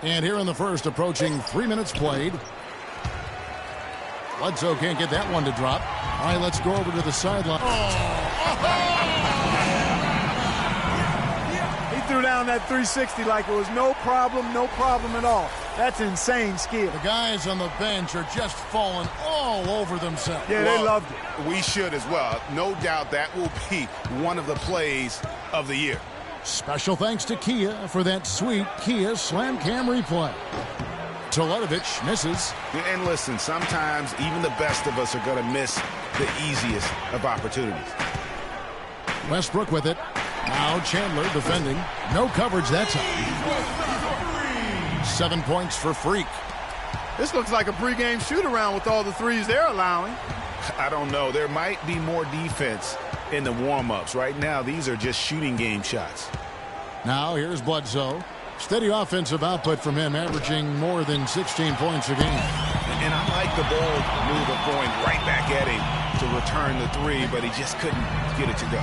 And here in the first, approaching 3 minutes played. Bledsoe can't get that one to drop. All right, let's go over to the sideline. He threw down that 360 like it was no problem at all. That's insane skill. The guys on the bench are just falling all over themselves. Yeah, they loved it. We should as well. No doubt that will be one of the plays of the year. Special thanks to Kia for that sweet Kia Slam Cam replay. Toledovich misses. And listen, sometimes even the best of us are going to miss the easiest of opportunities. Westbrook with it. Now Chandler defending. No coverage that time. 7 points for Freak. This looks like a pregame shoot-around with all the threes they're allowing. I don't know. There might be more defense in the warm-ups. Right now, these are just shooting game shots. Now here's Bledsoe. Steady offensive output from him, averaging more than 16 points a game. And I like the bold move of going right back at him to return the three, but he just couldn't get it to go.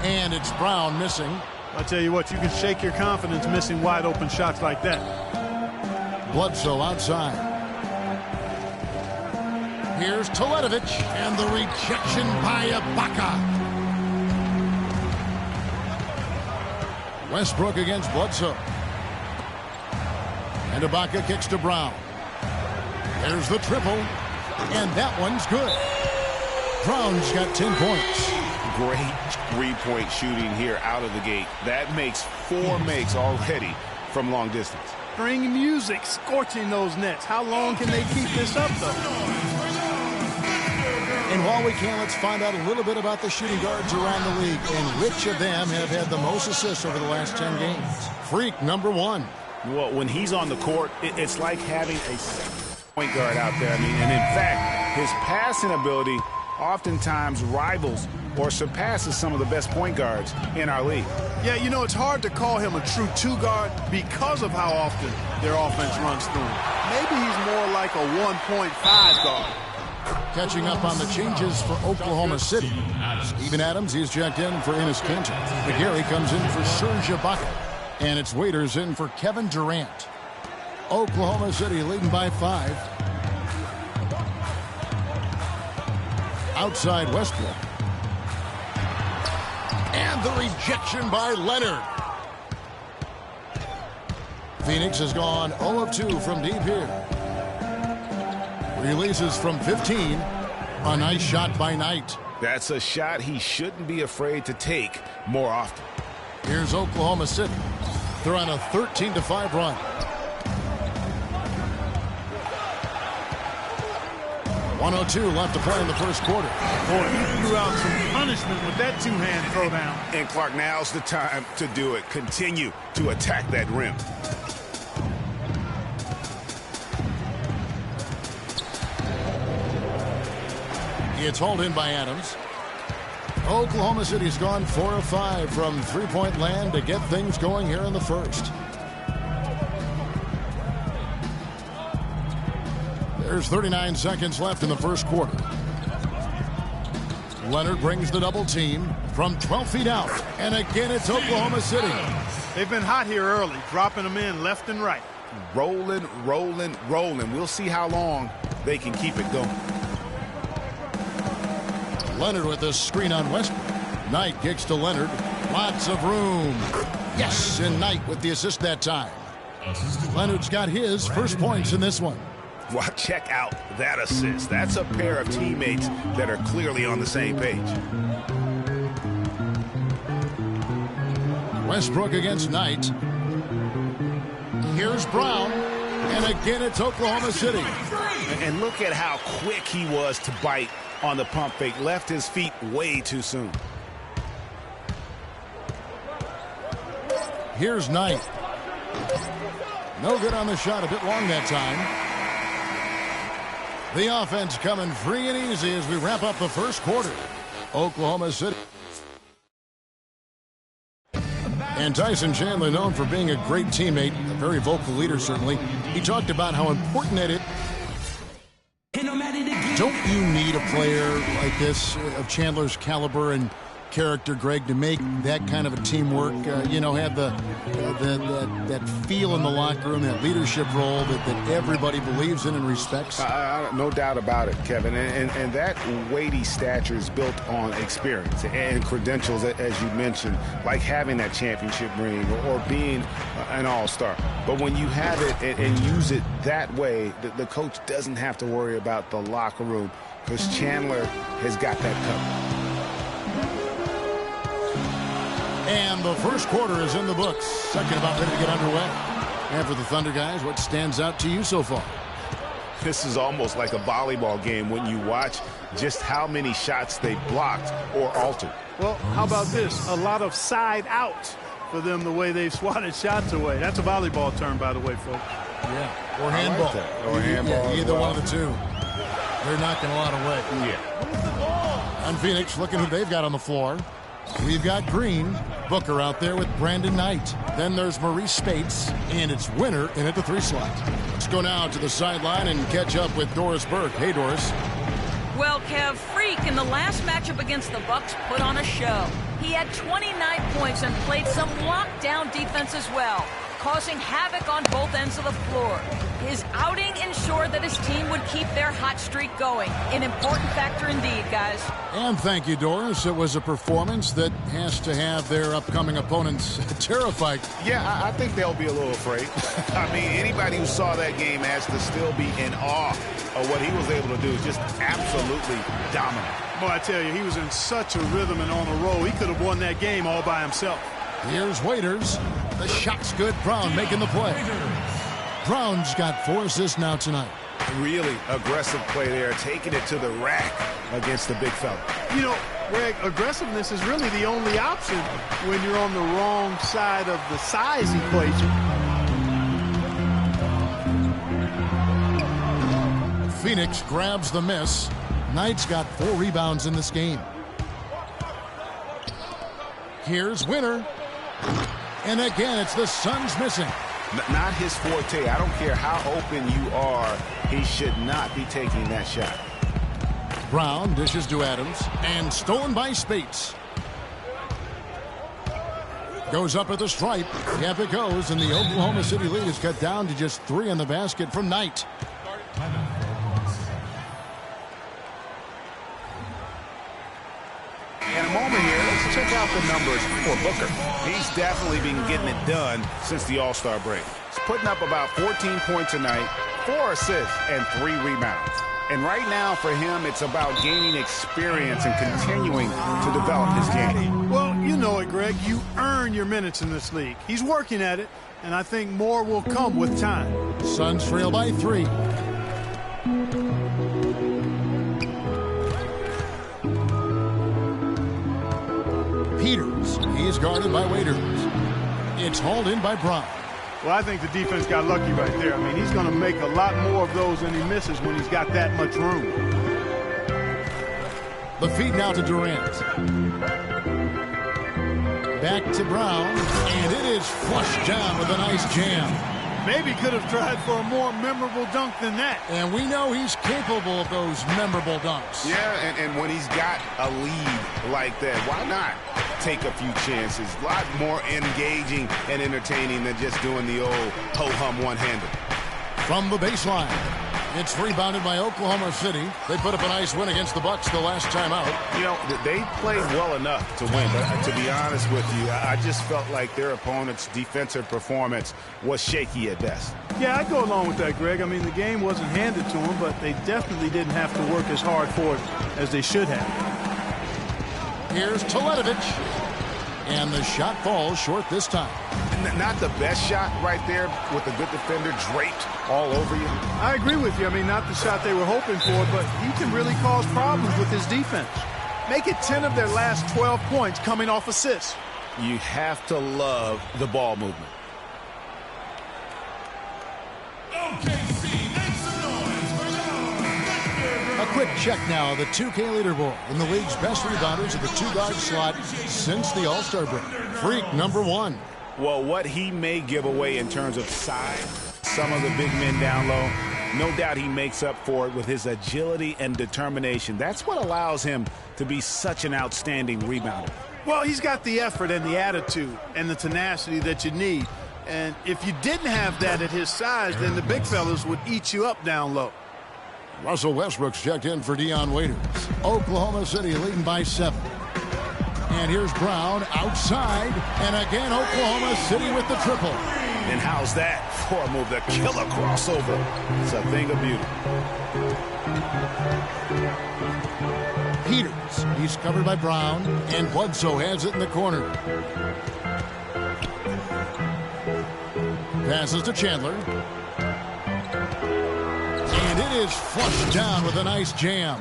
And it's Brown missing. I'll tell you what, you can shake your confidence missing wide-open shots like that. Bledsoe outside. Here's Toledovich, and the rejection by Ibaka. Westbrook against Bledsoe. And Ibaka kicks to Brown. There's the triple, and that one's good. Brown's got 10 points. Great three-point shooting here out of the gate. That makes 4 makes already from long distance. String music scorching those nets. How long can they keep this up, though? And while we can, let's find out a little bit about the shooting guards around the league. And which of them have had the most assists over the last 10 games? Freak, number 1. Well, when he's on the court, it's like having a point guard out there. And in fact, his passing ability oftentimes rivals or surpasses some of the best point guards in our league. Yeah, you know, it's hard to call him a true 2 guard because of how often their offense runs through him. Maybe he's more like a 1.5 guard. Catching up on the changes for Oklahoma City. Steven Adams, he's checked in for Enes Kanter. McGarry comes in for Serge Ibaka. And it's Waiters in for Kevin Durant. Oklahoma City leading by 5. Outside Westbrook. And the rejection by Leonard. Phoenix has gone 0 of 2 from deep here. Releases from 15. A nice shot by Knight. That's a shot he shouldn't be afraid to take more often. Here's Oklahoma City. They're on a 13-5 run. .102 left to play in the first quarter. Boy, he threw out some punishment with that 2-hand throwdown. And Clark, now's the time to do it. Continue to attack that rim. It's hauled in by Adams. Oklahoma City's gone 4 of 5 from three-point land to get things going here in the first. There's 39 seconds left in the first quarter. Leonard brings the double team from 12 feet out. And again, it's Oklahoma City. They've been hot here early, dropping them in left and right. Rolling, rolling, rolling. We'll see how long they can keep it going. Leonard with a screen on Westbrook. Knight kicks to Leonard. Lots of room. Yes, and Knight with the assist that time. Leonard's got his first points in this one. Well, check out that assist. That's a pair of teammates that are clearly on the same page. Westbrook against Knight. Here's Brown. And again, it's Oklahoma City. And look at how quick he was to bite on the pump fake. Left his feet way too soon. Here's Knight. No good on the shot. A bit long that time. The offense coming free and easy as we wrap up the first quarter. Oklahoma City. And Tyson Chandler, known for being a great teammate, a very vocal leader certainly. He talked about how important it is. Don't you need a player like this of Chandler's caliber? And character, Greg, to make that kind of a teamwork, you know, have that feel in the locker room, that leadership role that everybody believes in and respects? No doubt about it, Kevin. And that weighty stature is built on experience and credentials, as you mentioned, like having that championship ring or being an all-star. But when you have it and use it that way, the coach doesn't have to worry about the locker room because Chandler has got that covered. And the first quarter is in the books. Second about ready to get underway. And for the Thunder guys, what stands out to you so far? This is almost like a volleyball game when you watch just how many shots they blocked or altered. Well, how about this? A lot of side out for them, the way they've swatted shots away. That's a volleyball term, by the way, folks. Yeah, or handball. Like or handball. Yeah, either one of the two. They're knocking a lot away. Yeah. And Phoenix, looking who they've got on the floor. We've got Green, Booker out there with Brandon Knight. Then there's Maurice Spates, and it's Winner in at the 3 slot. Let's go now to the sideline and catch up with Doris Burke. Hey, Doris. Well, Kev, Freak in the last matchup against the Bucks put on a show. He had 29 points and played some lockdown defense as well, causing havoc on both ends of the floor. His outing ensured that his team would keep their hot streak going. An important factor indeed, guys. And thank you, Doris. It was a performance that has to have their upcoming opponents terrified. Yeah, I think they'll be a little afraid. I mean, anybody who saw that game has to still be in awe of what he was able to do. Just absolutely dominant. Boy, I tell you, he was in such a rhythm and on a roll. He could have won that game all by himself. Here's Waiters. The shot's good. Brown making the play. Brown's got 4 assists now tonight. Really aggressive play there, taking it to the rack against the big fella. You know, Greg, aggressiveness is really the only option when you're on the wrong side of the size equation. Phoenix grabs the miss. Knight's got 4 rebounds in this game. Here's Winner. And again, it's the Suns missing. Not his forte. I don't care how open you are. He should not be taking that shot. Brown dishes to Adams. And stolen by Spates. Goes up at the stripe. Yep, it goes. And the Oklahoma City lead is cut down to just 3 in the basket from Knight. In a moment here, let's check out the numbers for Booker. He's definitely been getting it done since the All-Star break. He's putting up about 14 points a night, 4 assists, and 3 rebounds. And right now for him, it's about gaining experience and continuing to develop his game. Well, you know it, Greg. You earn your minutes in this league. He's working at it, and I think more will come with time. Suns trail by 3. Peters. He's guarded by Waiters. It's hauled in by Brown. Well, I think the defense got lucky right there. I mean, he's going to make a lot more of those than he misses when he's got that much room. The feed now to Durant. Back to Brown, and it is flushed down with a nice jam. Maybe could have tried for a more memorable dunk than that. And we know he's capable of those memorable dunks. Yeah, and when he's got a lead like that, why not take a few chances? A lot more engaging and entertaining than just doing the old ho-hum one-hander. From the baseline, it's rebounded by Oklahoma City. They put up a nice win against the Bucks the last time out. You know, they played well enough to win, but to be honest with you, I just felt like their opponent's defensive performance was shaky at best. Yeah, I'd go along with that, Greg. I mean, the game wasn't handed to them, but they definitely didn't have to work as hard for it as they should have. Here's Teletovic. And the shot falls short this time. Not the best shot right there with a good defender draped all over you. I agree with you. I mean, not the shot they were hoping for, but he can really cause problems with his defense. Make it 10 of their last 12 points coming off assists. You have to love the ball movement. A quick check now, the 2K leaderboard in the league's best rebounders at the 2-guard slot since the All-Star break. Freak #1. Well, what he may give away in terms of size, some of the big men down low, No doubt he makes up for it with his agility and determination. That's what allows him to be such an outstanding rebounder. Well, he's got the effort and the attitude and the tenacity that you need. And if you didn't have that at his size, then the big fellas would eat you up down low. Russell Westbrook's checked in for Dion Waiters. Oklahoma City leading by 7. And here's Brown outside. And again, Oklahoma City with the triple. And how's that for a move? The killer crossover. It's a thing of beauty. Peters, he's covered by Brown. And Bledsoe has it in the corner. Passes to Chandler. And it is flushed down with a nice jam.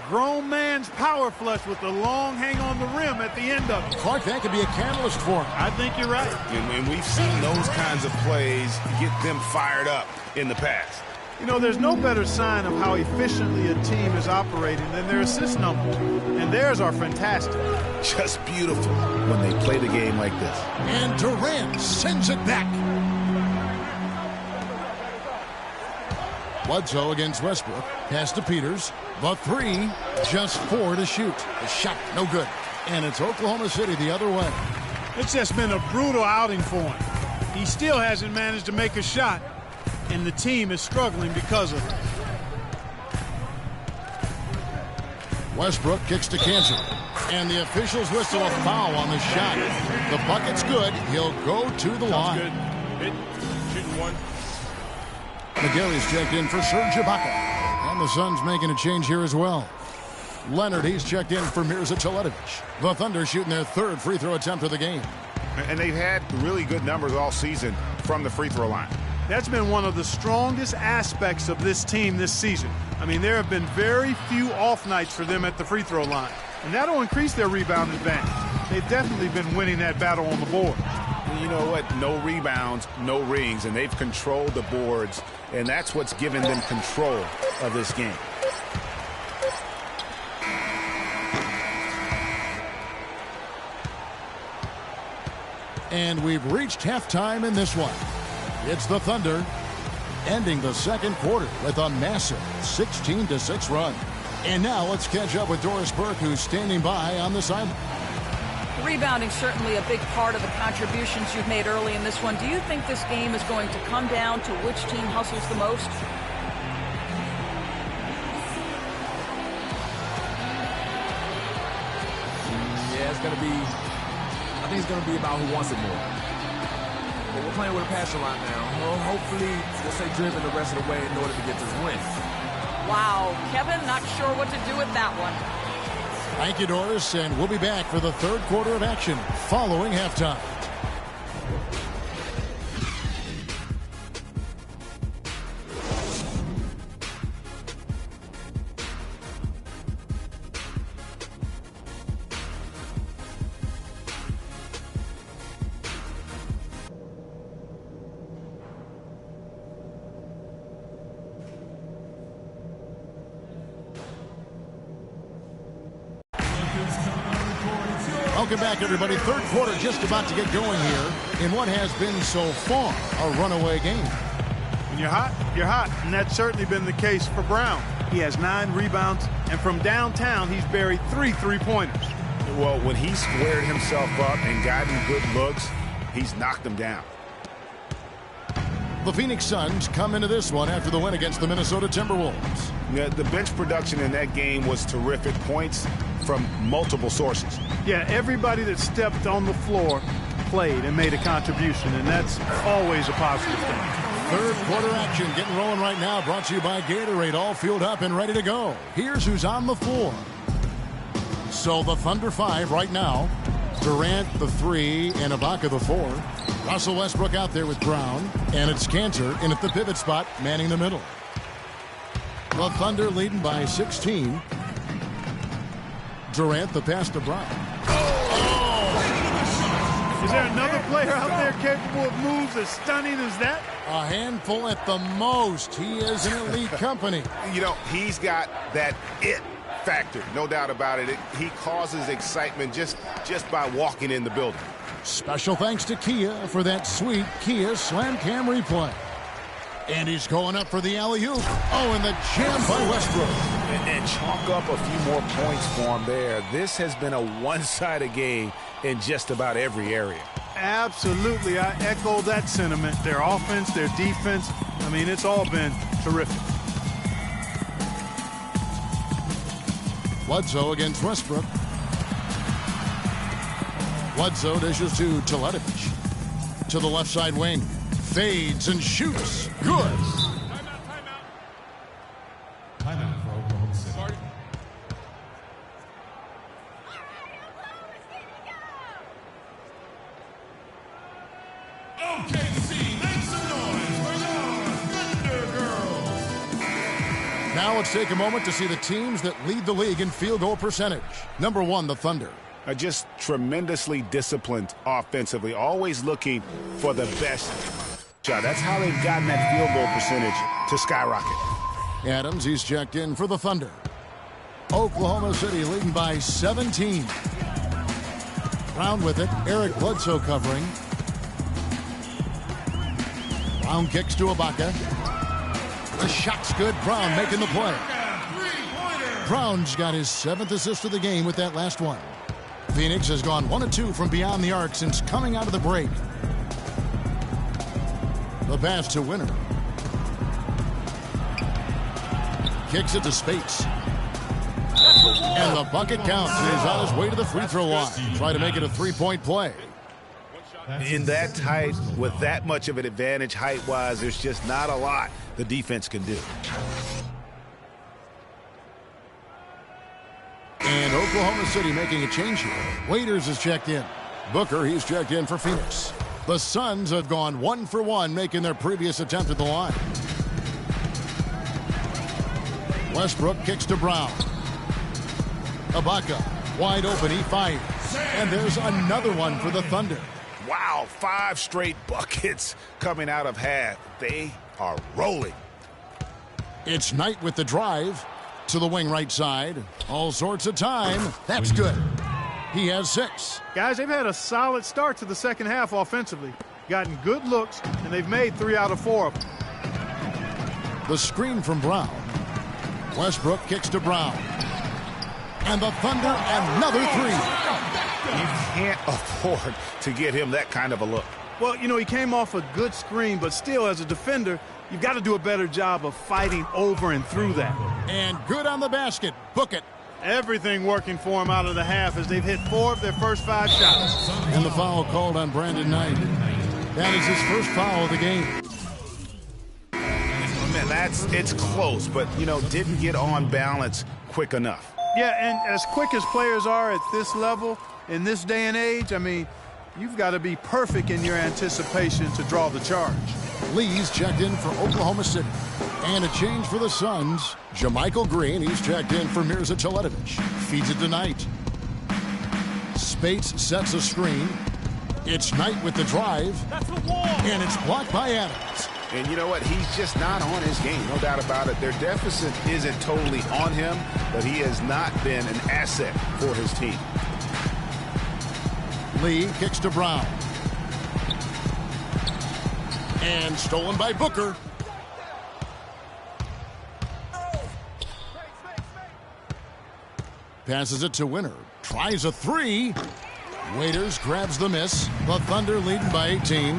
Grown man's power flush with the long hang on the rim at the end of it. Clark, that could be a catalyst for him. I think you're right. And we've seen those kinds of plays get them fired up in the past. You know, there's no better sign of how efficiently a team is operating than their assist numbers. And theirs are fantastic. Just beautiful when they play the game like this. And Durant sends it back. Bledsoe against Westbrook. Pass to Peters. The 3, just 4 to shoot. The shot, no good. And it's Oklahoma City the other way. It's just been a brutal outing for him. He still hasn't managed to make a shot, and the team is struggling because of it. Westbrook kicks to Cantor. And the officials whistle a foul on the shot. The bucket's good. He'll go to the line. Good. Hit. Shooting 1. McGarry's checked in for Serge Ibaka. And the Suns making a change here as well. Leonard, he's checked in for Mirza Teletovic. The Thunder shooting their 3rd free throw attempt of the game. And they've had really good numbers all season from the free throw line. That's been one of the strongest aspects of this team this season. I mean, there have been very few off nights for them at the free throw line. And that'll increase their rebound advantage. They've definitely been winning that battle on the board. You know what? No rebounds, no rings, and they've controlled the boards, and that's what's given them control of this game. And we've reached halftime in this one. It's the Thunder ending the 2nd quarter with a massive 16-6 run. And now let's catch up with Doris Burke, who's standing by on the sideline. Rebounding certainly a big part of the contributions you've made early in this one. Do you think this game is going to come down to which team hustles the most? Yeah, it's going to be, I think it's going to be about who wants it more. But we're playing with a passion line now. Well, hopefully we'll stay driven the rest of the way in order to get this win. Wow, Kevin, not sure what to do with that one. Thank you, Doris, and we'll be back for the 3rd quarter of action following halftime. Welcome back, everybody. 3rd quarter just about to get going here in what has been so far a runaway game. When you're hot, you're hot, and that's certainly been the case for Brown. He has 9 rebounds, and from downtown, he's buried 3 3-pointers. Well, when he squared himself up and gotten good looks, he's knocked them down. The Phoenix Suns come into this one after the win against the Minnesota Timberwolves. Yeah, the bench production in that game was terrific. Points from multiple sources. Yeah, everybody that stepped on the floor played and made a contribution, and that's always a positive thing. 3rd quarter action getting rolling right now, brought to you by Gatorade, all fueled up and ready to go. Here's who's on the floor. So the Thunder 5 right now. Durant the 3 and Ibaka the 4. Russell Westbrook out there with Brown, and it's Cantor in at the pivot spot, manning the middle. The Thunder leading by 16. Durant the pass to Brown. Is there another player out there capable of moves as stunning as that? A handful at the most. He is an elite company. You know, he's got that it factor, no doubt about it. He causes excitement just by walking in the building. Special thanks to Kia for that sweet Kia Slam Cam replay. And he's going up for the alley-oop. Oh, and the jam by Westbrook. And chalk up a few more points for him there. This has been a one-sided game in just about every area. Absolutely. I echo that sentiment. Their offense, their defense, I mean, it's all been terrific. Bledsoe against Westbrook. Bledsoe dishes to Teletovic. To the left side wing. Fades and shoots. Good. Timeout for Oklahoma City. OKC, make some noise for your Thunder Girls. Now let's take a moment to see the teams that lead the league in field goal percentage. Number 1, the Thunder. Are just tremendously disciplined offensively, always looking for the best shot. That's how they've gotten that field goal percentage to skyrocket. Adams, he's checked in for the Thunder. Oklahoma City leading by 17. Brown with it. Eric Bledsoe covering. Brown kicks to Ibaka. The shot's good. Brown making the play. Brown's got his 7th assist of the game with that last one. Phoenix has gone 1 of 2 from beyond the arc since coming out of the break. The pass to Winner. Kicks it to Spates. And the bucket counts. He's on his way to the free throw line. Try to make it a 3-point play. In that height, with that much of an advantage height-wise, there's just not a lot the defense can do. And Oklahoma City making a change here. Waiters is checked in. Booker, he's checked in for Phoenix. The Suns have gone 1 for 1, making their previous attempt at the line. Westbrook kicks to Brown. Ibaka, wide open, he fires. And there's another one for the Thunder. Wow, 5 straight buckets coming out of half. They are rolling. It's Knight with the drive to the wing right side. All sorts of time. That's good. He has 6. Guys, they've had a solid start to the second half offensively. Gotten good looks, and they've made 3 out of 4 of them. The screen from Brown. Westbrook kicks to Brown. And the Thunder, another 3. You can't afford to get him that kind of a look. Well, you know, he came off a good screen, but still, as a defender, you've got to do a better job of fighting over and through that. And good on the basket. Book it. Everything working for him out of the half as they've hit 4 of their first 5 shots. And the foul called on Brandon Knight. That is his first foul of the game. Man, it's close, but, you know, didn't get on balance quick enough. Yeah, and as quick as players are at this level, in this day and age, I mean, you've got to be perfect in your anticipation to draw the charge. Lee's checked in for Oklahoma City. And a change for the Suns. JaMychal Green, he's checked in for Mirza Teletovic. Feeds it to Knight. Spates sets a screen. It's Knight with the drive. And it's blocked by Adams. And you know what? He's just not on his game, no doubt about it. Their deficit isn't totally on him, but he has not been an asset for his team. Lee kicks to Brown. And stolen by Booker. Passes it to Winner. Tries a 3. Waiters grabs the miss. The Thunder leading by 18.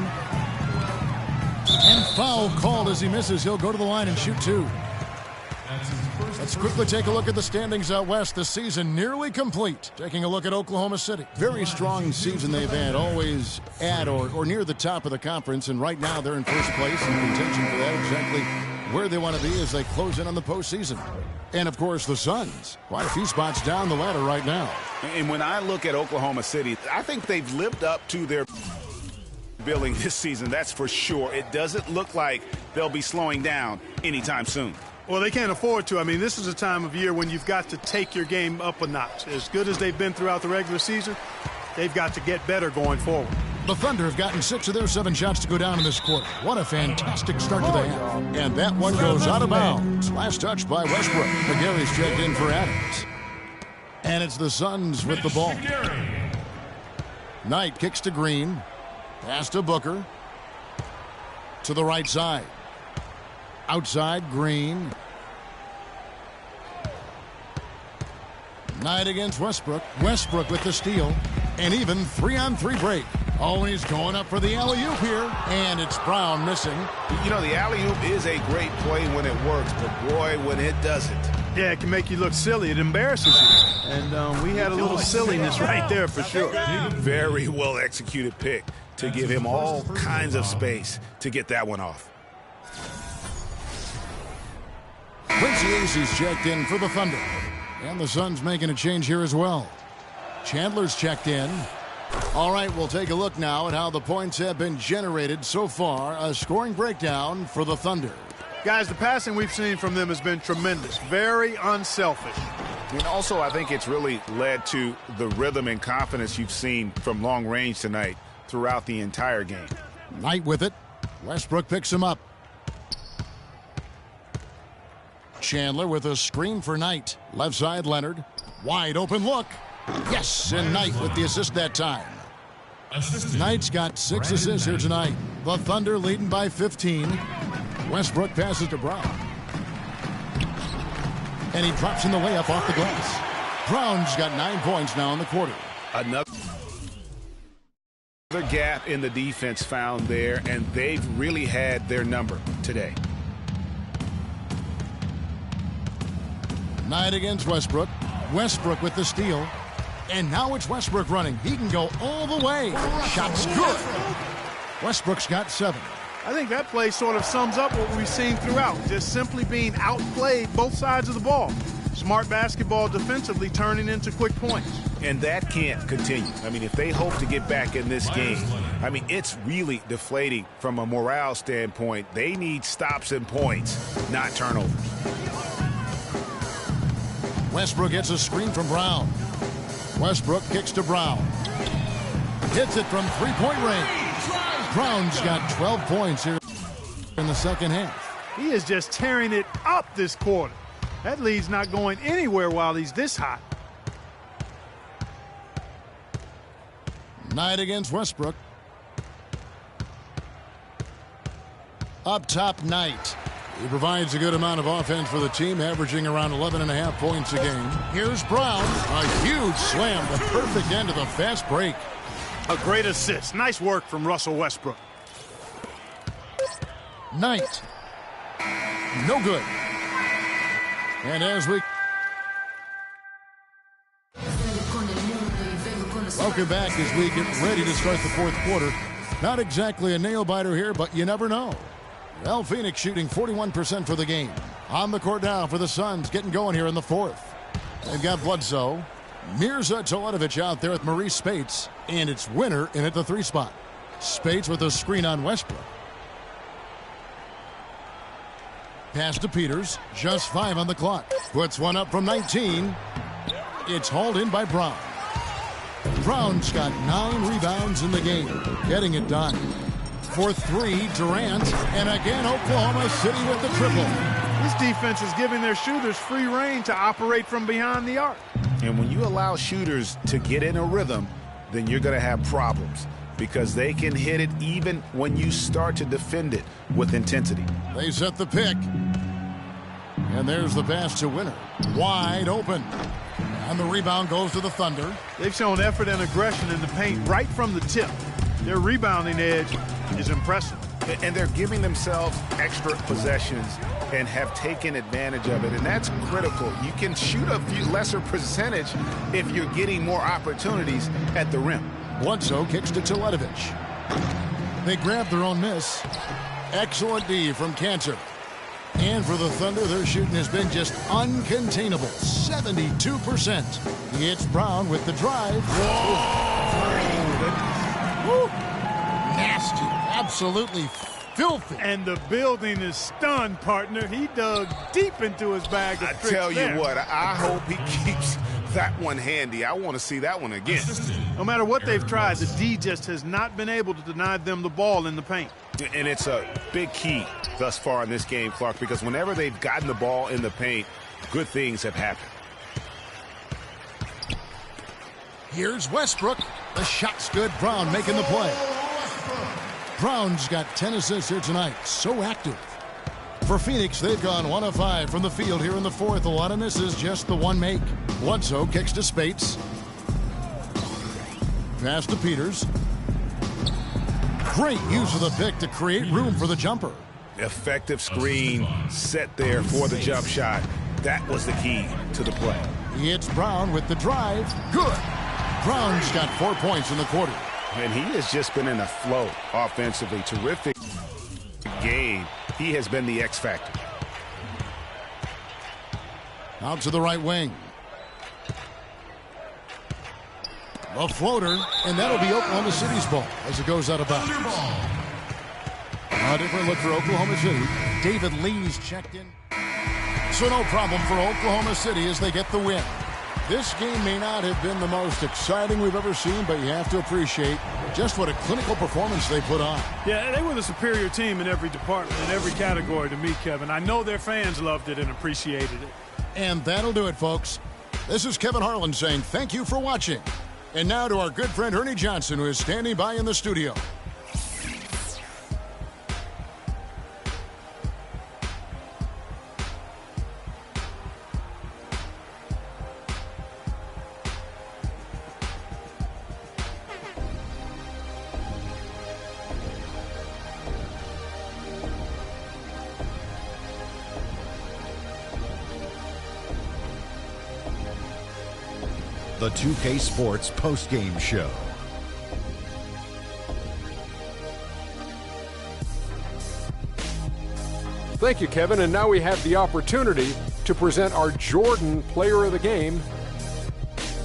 And foul called as he misses. He'll go to the line and shoot 2. Let's quickly take a look at the standings out west. The season nearly complete. Taking a look at Oklahoma City. Very strong season they've had. Always at or near the top of the conference. And right now they're in first place in contention for that. Exactly where they want to be as they close in on the postseason. And, of course, the Suns. Quite a few spots down the ladder right now. And when I look at Oklahoma City, I think they've lived up to their billing this season, that's for sure. It doesn't look like they'll be slowing down anytime soon. Well, they can't afford to. I mean, this is a time of year when you've got to take your game up a notch. As good as they've been throughout the regular season, they've got to get better going forward. The Thunder have gotten 6 of their 7 shots to go down in this quarter. What a fantastic start to the half. And that one goes out of bounds. Last touch by Westbrook. McGarry's checked in for Adams. And it's the Suns with the ball. Knight kicks to Green. Pass to Booker. To the right side. Outside, Green. Knight against Westbrook. Westbrook with the steal. And even 3-on-3 break. Always going up for the alley-oop here. And it's Brown missing. You know, the alley-oop is a great play when it works, but boy, when it doesn't. Yeah, it can make you look silly. It embarrasses you. And we had a little silliness right there for sure. Very well executed pick to give him all kinds of space to get that one off. Quincy Ace is checked in for the Thunder. And the Suns making a change here as well. Chandler's checked in. All right, we'll take a look now at how the points have been generated so far. A scoring breakdown for the Thunder. Guys, the passing we've seen from them has been tremendous. Very unselfish. And also, I think it's really led to the rhythm and confidence you've seen from long range tonight throughout the entire game. Knight with it. Westbrook picks him up. Chandler with a screen for Knight. Left side, Leonard. Wide open look. Yes, and Knight with the assist that time. Knight's got 6 assists here tonight. The Thunder leading by 15. Westbrook passes to Brown. And he drops in the layup off the glass. Brown's got 9 points now in the quarter. Another gap in the defense found there, and they've really had their number today. Knight against Westbrook. Westbrook with the steal. And now it's Westbrook running. He can go all the way. Shot's good. Westbrook's got 7. I think that play sort of sums up what we've seen throughout. Just simply being outplayed both sides of the ball. Smart basketball defensively turning into quick points. And that can't continue. I mean, if they hope to get back in this game, I mean, it's really deflating from a morale standpoint. They need stops and points, not turnovers. Westbrook gets a screen from Brown. Westbrook kicks to Brown. Hits it from three-point range. Brown's got 12 points here in the second half. He is just tearing it up this quarter. That lead's not going anywhere while he's this hot. Knight against Westbrook. Up top, Knight. He provides a good amount of offense for the team, averaging around 11.5 points a game. Here's Brown. A huge slam, the perfect end of the fast break. A great assist. Nice work from Russell Westbrook. Knight. No good. And as we... Welcome back as we get ready to start the fourth quarter. Not exactly a nail-biter here, but you never know. Well, Phoenix shooting 41% for the game. On the court now for the Suns, getting going here in the fourth. They've got Bledsoe. Mirza Teletovic out there with Maurice Spates. And it's Winner in at the 3 spot. Spates with a screen on Westbrook. Pass to Peters. Just 5 on the clock. Puts one up from 19. It's hauled in by Brown. Brown's got 9 rebounds in the game. Getting it done. For 3, Durant, and again Oklahoma City with the triple. This defense is giving their shooters free reign to operate from behind the arc. And when you allow shooters to get in a rhythm, then you're going to have problems because they can hit it even when you start to defend it with intensity. They set the pick. And there's the pass to Winner. Wide open. And the rebound goes to the Thunder. They've shown effort and aggression in the paint right from the tip. Their rebounding edge is impressive. And they're giving themselves extra possessions and have taken advantage of it. And that's critical. You can shoot a few lesser percentage if you're getting more opportunities at the rim. Bledsoe kicks to Teletovic. They grab their own miss. Excellent D from Cantor. And for the Thunder, their shooting has been just uncontainable. 72%. It's Brown with the drive. Woo. Nasty. Absolutely filthy. And the building is stunned, partner. He dug deep into his bag of tricks. I tell you there. what, I hope he keeps that one handy. I want to see that one again. No matter what they've tried, the D just has not been able to deny them the ball in the paint. And it's a big key thus far in this game, Clark, because whenever they've gotten the ball in the paint, good things have happened. Here's Westbrook. The shot's good. Brown making the play. Brown's got 10 assists here tonight. So active. For Phoenix, they've gone 1 of 5 from the field here in the fourth. A lot of misses, just the one make. Bledsoe kicks to Spates. Pass to Peters. Great use of the pick to create room for the jumper. Effective screen set there for the jump shot. That was the key to the play. It's Brown with the drive. Good. Brown's got 4 points in the quarter. And he has just been in a flow offensively. Terrific game. He has been the X factor. Out to the right wing. A floater, and that'll be Oklahoma City's ball as it goes out of bounds. A different look for Oklahoma City. David Lee's checked in. So no problem for Oklahoma City as they get the win. This game may not have been the most exciting we've ever seen, but you have to appreciate just what a clinical performance they put on. Yeah, they were the superior team in every department, in every category to me, Kevin. I know their fans loved it and appreciated it. And that'll do it, folks. This is Kevin Harlan saying thank you for watching. And now to our good friend Ernie Johnson, who is standing by in the studio. The 2K Sports postgame show. Thank you, Kevin. And now we have the opportunity to present our Jordan Player of the Game,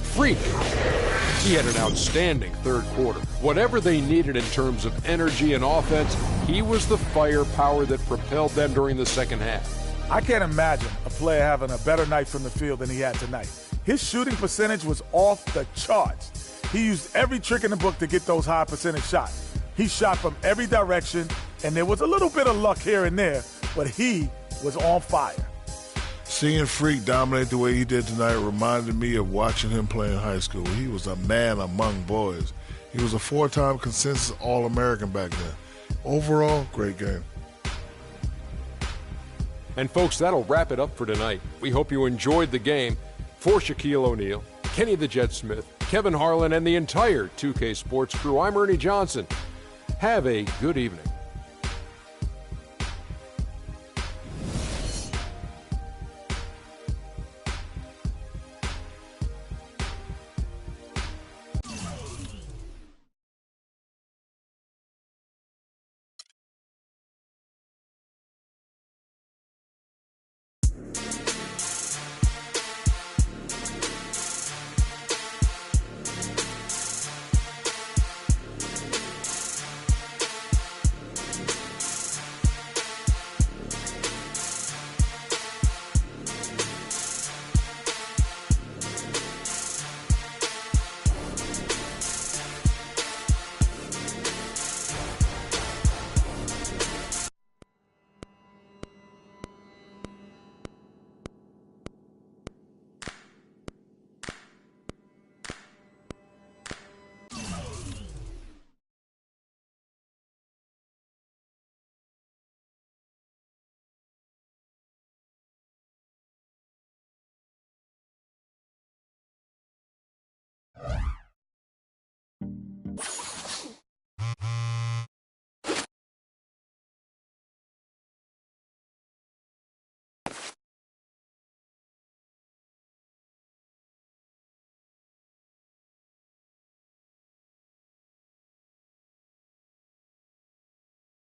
Freak. He had an outstanding third quarter. Whatever they needed in terms of energy and offense, he was the firepower that propelled them during the second half. I can't imagine a player having a better night from the field than he had tonight. His shooting percentage was off the charts. He used every trick in the book to get those high percentage shots. He shot from every direction, and there was a little bit of luck here and there, but he was on fire. Seeing Freak dominate the way he did tonight reminded me of watching him play in high school. He was a man among boys. He was a 4-time consensus All-American back then. Overall, great game. And folks, that'll wrap it up for tonight. We hope you enjoyed the game. For Shaquille O'Neal, Kenny the Jet Smith, Kevin Harlan, and the entire 2K Sports crew, I'm Ernie Johnson. Have a good evening.